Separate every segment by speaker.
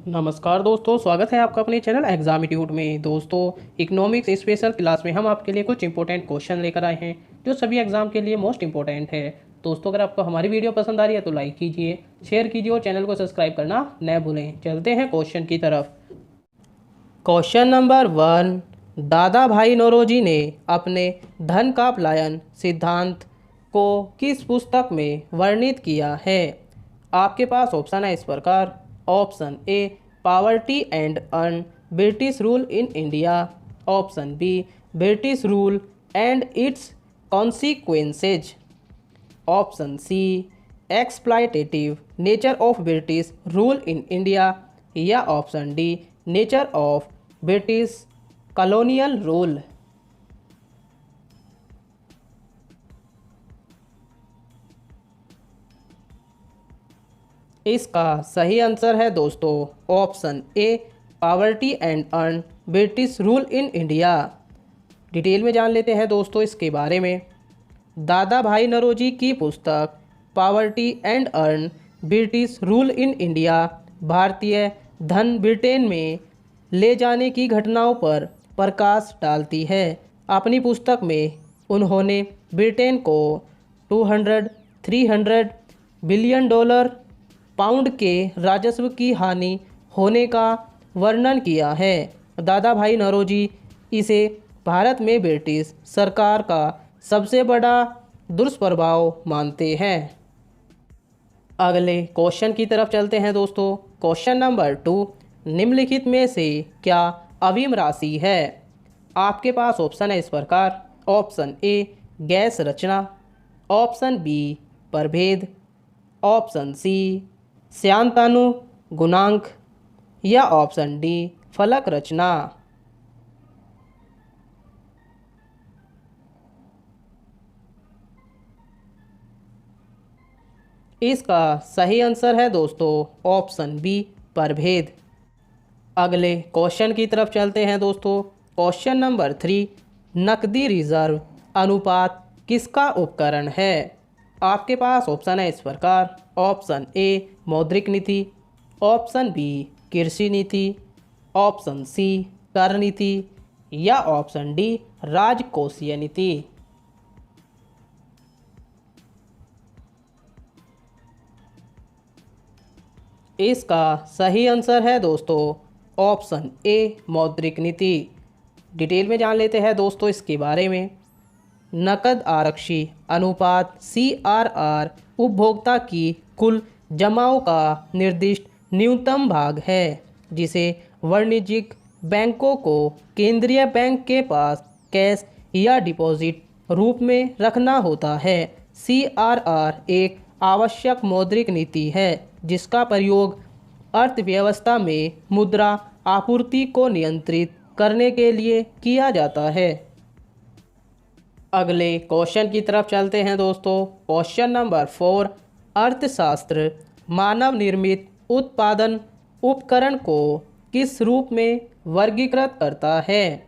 Speaker 1: नमस्कार दोस्तों, स्वागत है आपका अपने चैनल एग्जामिट्यूड में। दोस्तों, इकोनॉमिक्स स्पेशल क्लास में हम आपके लिए कुछ इंपॉर्टेंट क्वेश्चन लेकर आए हैं जो सभी एग्जाम के लिए मोस्ट इंपॉर्टेंट है। दोस्तों, अगर आपको हमारी वीडियो पसंद आ रही है तो लाइक कीजिए, शेयर कीजिए और चैनल को सब्सक्राइब करना न भूलें। चलते हैं क्वेश्चन की तरफ। क्वेश्चन नंबर 1, दादा भाई नौरोजी ने अपने धन का पलायन सिद्धांत को किस पुस्तक में वर्णित किया है? आपके पास ऑप्शन है इस प्रकार। Option A, poverty and un, British rule in India. Option B, British rule and its consequences. Option C, exploitative nature of British rule in India. या option D, nature of British colonial rule. इसका सही answer है दोस्तों option A, poverty and un, British rule in India. Detail में जान लेते हैं दोस्तों इसके बारे में। दादा भाई नौरोजी की पुस्तक poverty and un, British rule in India भारतीय धन ब्रिटेन में ले जाने की घटनाओं पर प्रकाश डालती है। अपनी पुस्तक में उन्होंने ब्रिटेन को 200-300 बिलियन डॉलर पाउंड के राजस्व की हानि होने का वर्णन किया है। दादा भाई नौरोजी इसे भारत में ब्रिटिश सरकार का सबसे बड़ा दुष्प्रभाव मानते हैं। अगले क्वेश्चन की तरफ चलते हैं दोस्तों। क्वेश्चन नंबर 2, निम्नलिखित में से क्या अभिन्न राशि है? आपके पास ऑप्शन है इस प्रकार। ऑप्शन ए, गैस रचना। ऑप्शन बी, प्रभेद। ऑप्शन सी, श्यानतानु गुणांक। या ऑप्शन डी, फलक रचना। इसका सही आंसर है दोस्तों ऑप्शन बी, प्रभेद। अगले क्वेश्चन की तरफ चलते हैं दोस्तों। क्वेश्चन नंबर 3, नकदी रिजर्व अनुपात किसका उपकरण है? आपके पास ऑप्शन है इस प्रकार। ऑप्शन ए, मौद्रिक नीति। ऑप्शन बी, कृषि नीति। ऑप्शन सी, कर नीति। या ऑप्शन डी, राजकोषीय नीति। इसका सही आंसर है दोस्तों ऑप्शन ए, मौद्रिक नीति। डिटेल में जान लेते हैं दोस्तों इसके बारे में। नकद आरक्षी अनुपात CRR उपभोक्ता की कुल जमाओं का निर्दिष्ट न्यूनतम भाग है जिसे वाणिज्यिक बैंकों को केंद्रीय बैंक के पास कैश या डिपॉजिट रूप में रखना होता है। CRR एक आवश्यक मौद्रिक नीति है जिसका प्रयोग अर्थव्यवस्था में मुद्रा आपूर्ति को नियंत्रित करने के लिए किया जाता है। अगले क्वेश्चन की तरफ चलते हैं दोस्तों। क्वेश्चन नंबर 4, अर्थशास्त्र मानव निर्मित उत्पादन उपकरण को किस रूप में वर्गीकृत करता है?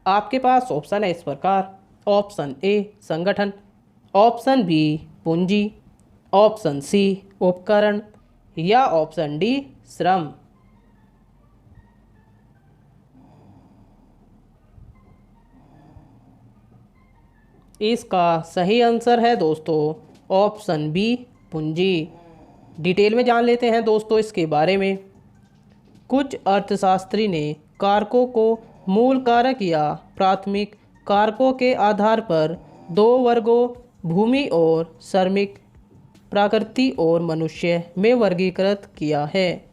Speaker 1: आपके पास ऑप्शन है इस प्रकार। ऑप्शन ए, संगठन। ऑप्शन बी, पूंजी। ऑप्शन सी, उपकरण। या ऑप्शन डी, श्रम। इसका सही आंसर है दोस्तों ऑप्शन बी, पूंजी। डिटेल में जान लेते हैं दोस्तों इसके बारे में। कुछ अर्थशास्त्री ने कारकों को मूल कारक या प्राथमिक कारकों के आधार पर दो वर्गों भूमि और श्रमिक, प्रकृति और मनुष्य में वर्गीकृत किया है।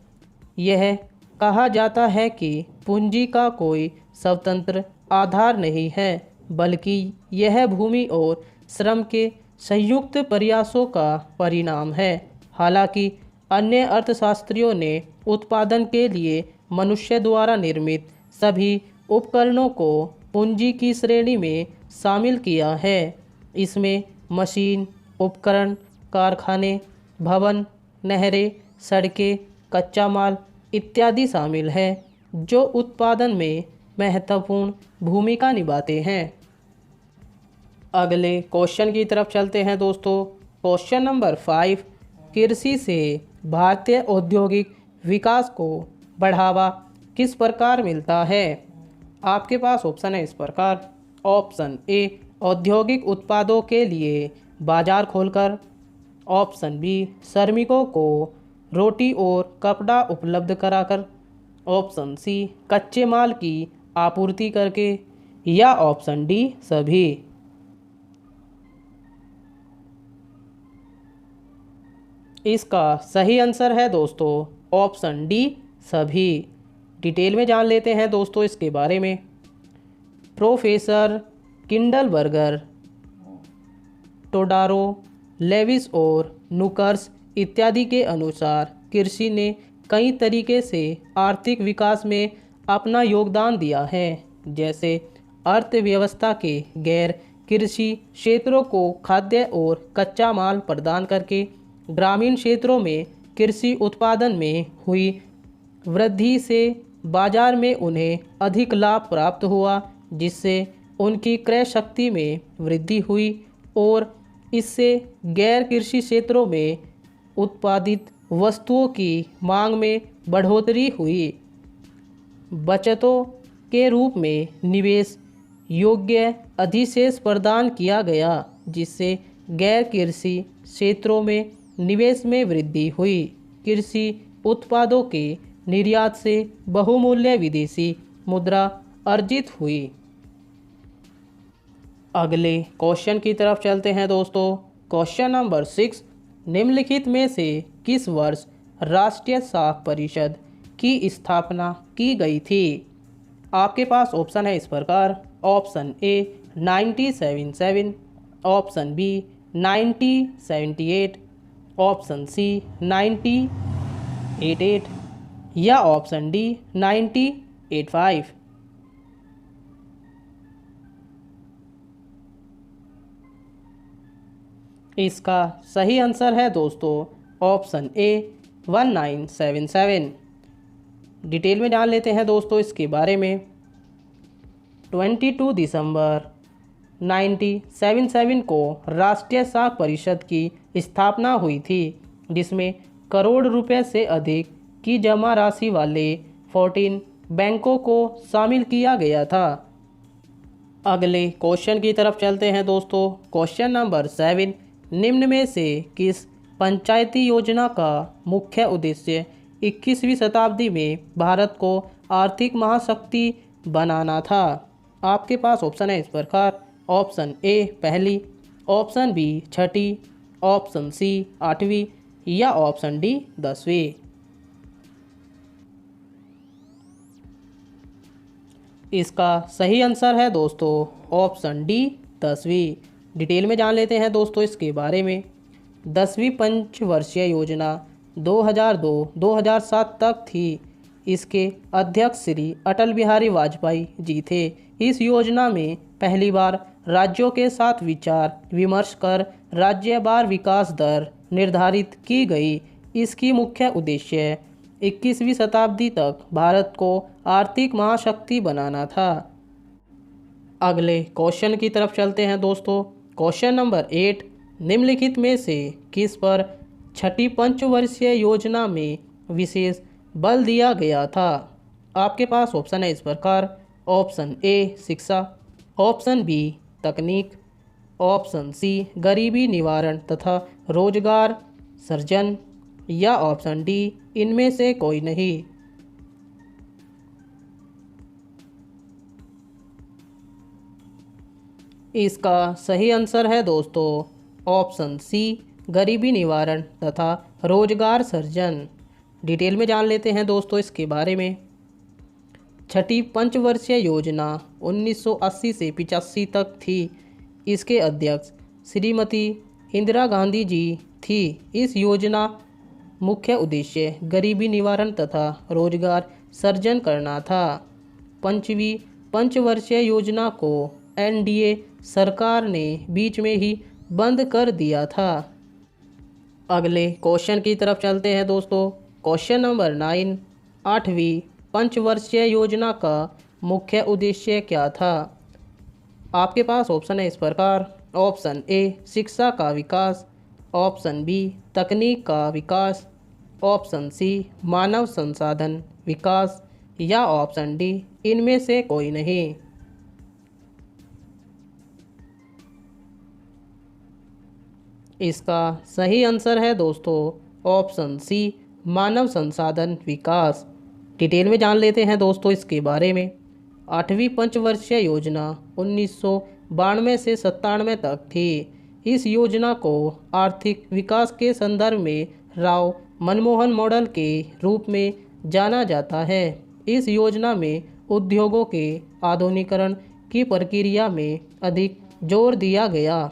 Speaker 1: यह कहा जाता है कि पूंजी का कोई स्वतंत्र आधार नहीं है बल्कि यह भूमि और श्रम के संयुक्त प्रयासों का परिणाम है। हालांकि अन्य अर्थशास्त्रियों ने उत्पादन के लिए मनुष्य द्वारा निर्मित सभी उपकरणों को पूंजी की श्रेणी में शामिल किया है। इसमें मशीन, उपकरण, कारखाने, भवन, नहरें, सड़कें, कच्चा माल इत्यादि शामिल हैं जो उत्पादन में महत्वपूर्ण भूमिका निभाते हैं। अगले क्वेश्चन की तरफ चलते हैं दोस्तों। क्वेश्चन नंबर 5, कृषि से भारतीय औद्योगिक विकास को बढ़ावा किस प्रकार मिलता है? आपके पास ऑप्शन है इस प्रकार। ऑप्शन ए, औद्योगिक उत्पादों के लिए बाजार खोलकर। ऑप्शन बी, श्रमिकों को रोटी और कपड़ा उपलब्ध कराकर। ऑप्शन सी, कच्चे माल की आपूर्ति करके। या ऑप्शन डी, सभी। इसका सही आंसर है दोस्तों ऑप्शन डी, सभी। डिटेल में जान लेते हैं दोस्तों इसके बारे में। प्रोफेसर किंडलबर्गर, टोडारो, लेविस और नुकर्स इत्यादि के अनुसार कृषि ने कई तरीके से आर्थिक विकास में अपना योगदान दिया है। जैसे अर्थव्यवस्था के गैर कृषि क्षेत्रों को खाद्य और कच्चा माल प्रदान करके ग्रामीण क्षेत्रों में कृषि उत्पादन में हुई वृद्धि से बाजार में उन्हें अधिक लाभ प्राप्त हुआ, जिससे उनकी क्रय शक्ति में वृद्धि हुई और इससे गैर कृषि क्षेत्रों में उत्पादित वस्तुओं की मांग में बढ़ोतरी हुई। बचतों के रूप में निवेश योग्य अधिशेष प्रदान किया गया, जिससे गैर कृषि क्षेत्रों में निवेश में वृद्धि हुई। कृषि उत्पादों के निर्यात से बहुमूल्य विदेशी मुद्रा अर्जित हुई। अगले क्वेश्चन की तरफ चलते हैं दोस्तों। क्वेश्चन नंबर 6, निम्नलिखित में से किस वर्ष राष्ट्रीय साख परिषद की स्थापना की गई थी? आपके पास ऑप्शन है इस प्रकार। Option A 1977, option B 1978, option C 1988 या ऑप्शन डी 1985। इसका सही आंसर है दोस्तों ऑप्शन ए 1977। डिटेल में जान लेते हैं दोस्तों इसके बारे में। 22 दिसंबर 1977 को राष्ट्रीय साख परिषद की स्थापना हुई थी, जिसमें करोड़ रुपए से अधिक की जमा राशि वाले 14 बैंकों को शामिल किया गया था। अगले क्वेश्चन की तरफ चलते हैं दोस्तों। क्वेश्चन नंबर 7, निम्न में से किस पंचायती योजना का मुख्य उद्देश्य 21वीं शताब्दी में भारत को आर्थिक महाशक्ति बनाना था? आपके पास ऑप्शन है इस प्रकार। ऑप्शन ए पहली, ऑप्शन बी छठी, ऑप्शन सी 8वीं या ऑप्शन डी 10वीं। इसका सही आंसर है दोस्तों ऑप्शन डी 10वीं। डिटेल में जान लेते हैं दोस्तों इसके बारे में। 10वीं पंचवर्षीय योजना 2002-2007 तक थी। इसके अध्यक्ष श्री अटल बिहारी वाजपेयी जी थे। इस योजना में पहली बार राज्यों के साथ विचार विमर्श कर राज्यवार विकास दर निर्धारित की गई। इसकी मुख्य उद्देश्य 21वीं शताब्दी तक भारत को आर्थिक महाशक्ति बनाना था। अगले क्वेश्चन की तरफ चलते हैं दोस्तों। क्वेश्चन नंबर 8, निम्नलिखित में से किस पर छठी पंचवर्षीय योजना में विशेष बल दिया गया था? आपके पास ऑप्शन है इस प्रकार। ऑप्शन ए शिक्षा, ऑप्शन बी तकनीक, ऑप्शन सी गरीबी निवारण तथा रोजगार सृजन या ऑप्शन डी इनमें से कोई नहीं। इसका सही आंसर है दोस्तों ऑप्शन सी गरीबी निवारण तथा रोजगार सृजन। डिटेल में जान लेते हैं दोस्तों इसके बारे में। छठी पंचवर्षीय योजना 1980 से 85 तक थी। इसके अध्यक्ष श्रीमती इंदिरा गांधी जी थी। इस योजना मुख्य उद्देश्य गरीबी निवारण तथा रोजगार सृजन करना था। पंचवीं पंचवर्षीय योजना को एनडीए सरकार ने बीच में ही बंद कर दिया था। अगले क्वेश्चन की तरफ चलते हैं दोस्तों। क्वेश्चन नंबर 9, 8वीं पंचवर्षीय योजना का मुख्य उद्देश्य क्या था? आपके पास ऑप्शन है इस प्रकार। ऑप्शन ए शिक्षा का विकास, ऑप्शन बी तकनीक का विकास, ऑप्शन सी मानव संसाधन विकास या ऑप्शन डी इनमें से कोई नहीं। इसका सही आंसर है दोस्तों ऑप्शन सी मानव संसाधन विकास। डिटेल में जान लेते हैं दोस्तों इसके बारे में। 8वीं पंचवर्षीय योजना 1992 से 97 तक थी। इस योजना को आर्थिक विकास के संदर्भ में राव मनमोहन मॉडल के रूप में जाना जाता है। इस योजना में उद्योगों के आधुनिकीकरण की प्रक्रिया में अधिक जोर दिया गया।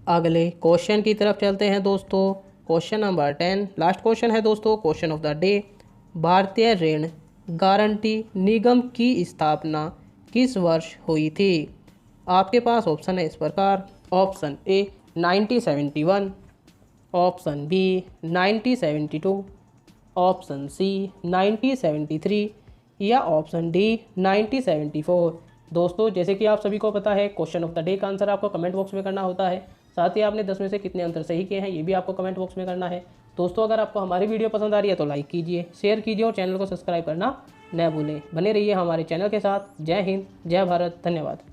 Speaker 1: अगले क्वेश्चन की तरफ चलते हैं दोस्तों। क्वेश्चन नंबर 10 लास्ट क्वेश्चन है दोस्तों, क्वेश्चन ऑफ द डे। भारतीय ऋण गारंटी निगम की स्थापना किस वर्ष हुई थी? आपके पास ऑप्शन है इस प्रकार। Option A 1971, option B 1972, option C 1973 या ऑप्शन डी 1974। दोस्तों जैसे कि आप सभी को पता है क्वेश्चन ऑफ द डे का आंसर आपको कमेंट बॉक्स में करना होता है। साथ ही आपने 10 में से कितने आंसर सही किए हैं ये भी आपको कमेंट बॉक्स में करना है। दोस्तों अगर आपको हमारी वीडियो पसंद आ रही है तो लाइक कीजिए, शेयर कीजिए और चैनल को सब्सक्राइब करना न भूलें। बने रहिए हमारे चैनल के साथ। जय हिंद, जय भारत, धन्यवाद।